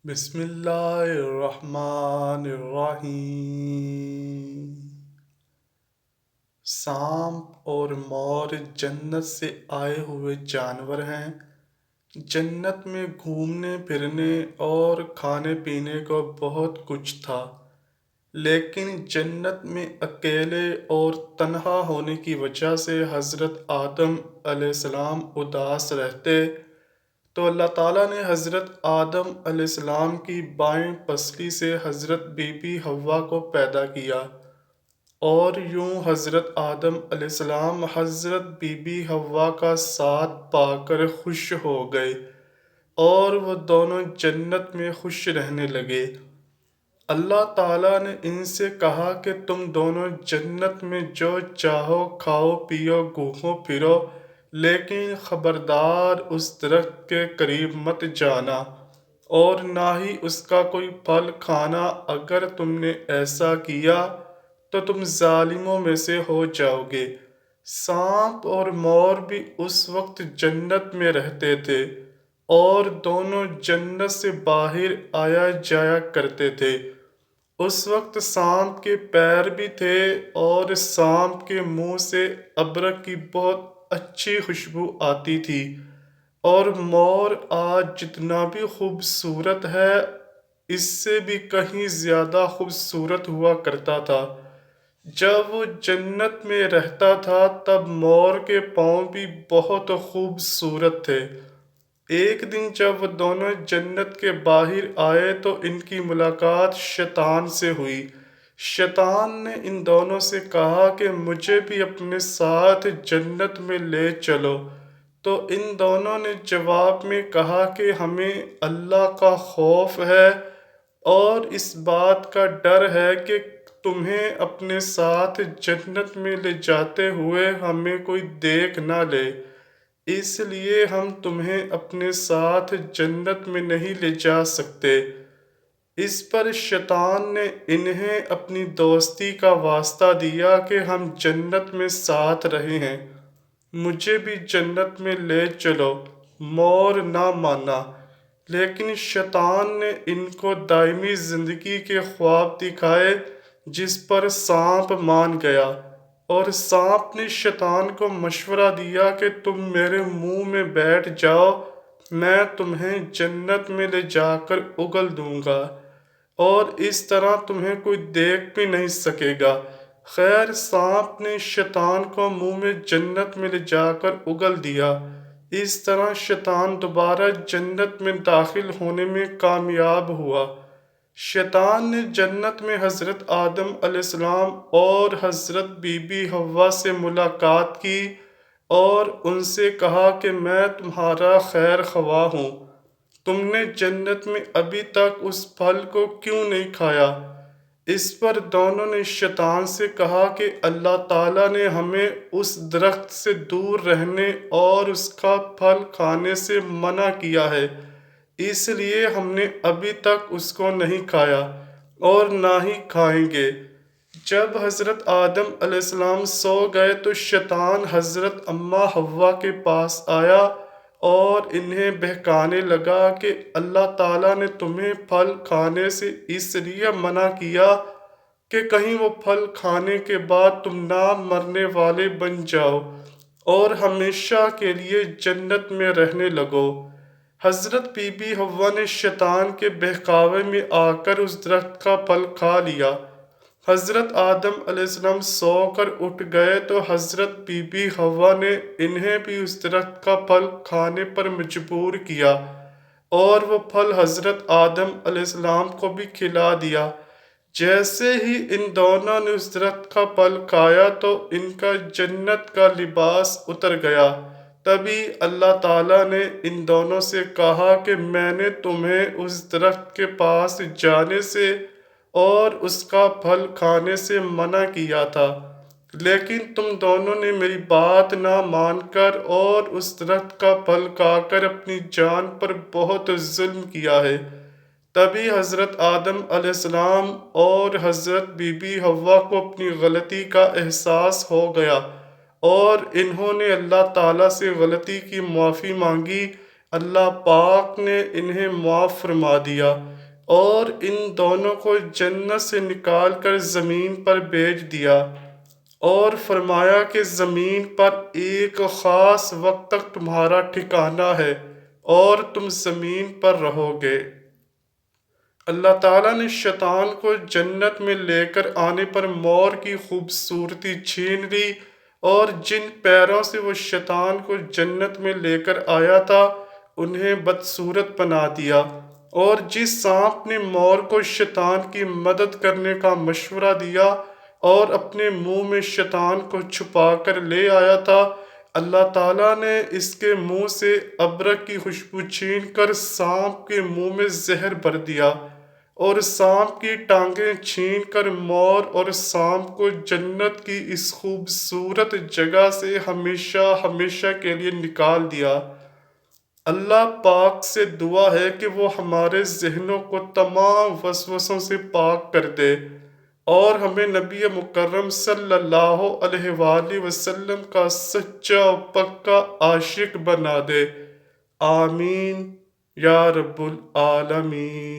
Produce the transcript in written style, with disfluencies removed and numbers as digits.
بسم اللہ الرحمن الرحیم۔ سانپ اور مور جنت سے آئے ہوئے جانور ہیں۔ جنت میں گھومنے پھرنے اور کھانے پینے کو بہت کچھ تھا، لیکن جنت میں اکیلے اور تنہا ہونے کی وجہ سے حضرت آدم علیہ السلام اداس رہتے، تو اللہ تعالیٰ نے حضرت آدم علیہ السلام کی بائیں پسلی سے حضرت بی بی حوا کو پیدا کیا، اور یوں حضرت آدم علیہ السلام حضرت بی بی حوا کا ساتھ پا کر خوش ہو گئے، اور وہ دونوں جنت میں خوش رہنے لگے۔ اللہ تعالیٰ نے ان سے کہا کہ تم دونوں جنت میں جو چاہو کھاؤ پیو گھومو پھرو، لیکن خبردار اس درخت کے قریب مت جانا اور نہ ہی اس کا کوئی پھل کھانا، اگر تم نے ایسا کیا تو تم ظالموں میں سے ہو جاؤ گے۔ سانپ اور مور بھی اس وقت جنت میں رہتے تھے، اور دونوں جنت سے باہر آیا جایا کرتے تھے۔ اس وقت سانپ کے پیر بھی تھے، اور سانپ کے منہ سے ابرک کی بہت اچھی خوشبو آتی تھی، اور مور آج جتنا بھی خوبصورت ہے اس سے بھی کہیں زیادہ خوبصورت ہوا کرتا تھا۔ جب وہ جنت میں رہتا تھا تب مور کے پاؤں بھی بہت خوبصورت تھے۔ ایک دن جب وہ دونوں جنت کے باہر آئے تو ان کی ملاقات شیطان سے ہوئی۔ شیطان نے ان دونوں سے کہا کہ مجھے بھی اپنے ساتھ جنت میں لے چلو، تو ان دونوں نے جواب میں کہا کہ ہمیں اللہ کا خوف ہے اور اس بات کا ڈر ہے کہ تمہیں اپنے ساتھ جنت میں لے جاتے ہوئے ہمیں کوئی دیکھ نہ لے، اس لیے ہم تمہیں اپنے ساتھ جنت میں نہیں لے جا سکتے۔ اس پر شیطان نے انہیں اپنی دوستی کا واسطہ دیا کہ ہم جنت میں ساتھ رہے ہیں، مجھے بھی جنت میں لے چلو۔ مور نہ مانا، لیکن شیطان نے ان کو دائمی زندگی کے خواب دکھائے، جس پر سانپ مان گیا، اور سانپ نے شیطان کو مشورہ دیا کہ تم میرے منہ میں بیٹھ جاؤ، میں تمہیں جنت میں لے جا کر اگل دوں گا، اور اس طرح تمہیں کوئی دیکھ بھی نہیں سکے گا۔ خیر، سانپ نے شیطان کو منہ میں جنت میں لے جا کر اگل دیا۔ اس طرح شیطان دوبارہ جنت میں داخل ہونے میں کامیاب ہوا۔ شیطان نے جنت میں حضرت آدم علیہ السلام اور حضرت بی بی حوا سے ملاقات کی، اور ان سے کہا کہ میں تمہارا خیر خواہ ہوں، تم نے جنت میں ابھی تک اس پھل کو کیوں نہیں کھایا؟ اس پر دونوں نے شیطان سے کہا کہ اللہ تعالیٰ نے ہمیں اس درخت سے دور رہنے اور اس کا پھل کھانے سے منع کیا ہے، اس لیے ہم نے ابھی تک اس کو نہیں کھایا اور نہ ہی کھائیں گے۔ جب حضرت آدم علیہ السلام سو گئے تو شیطان حضرت اماں حوا کے پاس آیا اور انہیں بہکانے لگا کہ اللہ تعالیٰ نے تمہیں پھل کھانے سے اس لیے منع کیا کہ کہیں وہ پھل کھانے کے بعد تم نہ مرنے والے بن جاؤ اور ہمیشہ کے لیے جنت میں رہنے لگو۔ حضرت بی بی حوا نے شیطان کے بہکاوے میں آ کر اس درخت کا پھل کھا لیا۔ حضرت آدم علیہ السلام سو کر اٹھ گئے تو حضرت بی بی حوا نے انہیں بھی اس درخت کا پھل کھانے پر مجبور کیا، اور وہ پھل حضرت آدم علیہ السلام کو بھی کھلا دیا۔ جیسے ہی ان دونوں نے اس درخت کا پھل کھایا تو ان کا جنت کا لباس اتر گیا۔ تبھی اللہ تعالیٰ نے ان دونوں سے کہا کہ میں نے تمہیں اس درخت کے پاس جانے سے اور اس کا پھل کھانے سے منع کیا تھا، لیکن تم دونوں نے میری بات نہ مان کر اور اس درخت کا پھل کھا کر اپنی جان پر بہت ظلم کیا ہے۔ تبھی حضرت آدم علیہ السلام اور حضرت بی بی حوا کو اپنی غلطی کا احساس ہو گیا، اور انہوں نے اللہ تعالیٰ سے غلطی کی معافی مانگی۔ اللہ پاک نے انہیں معاف فرما دیا۔ اور ان دونوں کو جنت سے نکال کر زمین پر بھیج دیا اور فرمایا کہ زمین پر ایک خاص وقت تک تمہارا ٹھکانہ ہے اور تم زمین پر رہو گے۔ اللہ تعالیٰ نے شیطان کو جنت میں لے کر آنے پر مور کی خوبصورتی چھین لی، اور جن پیروں سے وہ شیطان کو جنت میں لے کر آیا تھا انہیں بدصورت بنا دیا، اور جس سانپ نے مور کو شیطان کی مدد کرنے کا مشورہ دیا اور اپنے منہ میں شیطان کو چھپا کر لے آیا تھا، اللہ تعالیٰ نے اس کے منہ سے ابرک کی خوشبو چھین کر سانپ کے منہ میں زہر بھر دیا، اور سانپ کی ٹانگیں چھین کر مور اور سانپ کو جنت کی اس خوبصورت جگہ سے ہمیشہ ہمیشہ کے لیے نکال دیا۔ اللہ پاک سے دعا ہے کہ وہ ہمارے ذہنوں کو تمام وسوسوں سے پاک کر دے اور ہمیں نبی مکرم صلی اللہ علیہ وآلہ وسلم کا سچا و پکا عاشق بنا دے۔ آمین یا رب العالمین۔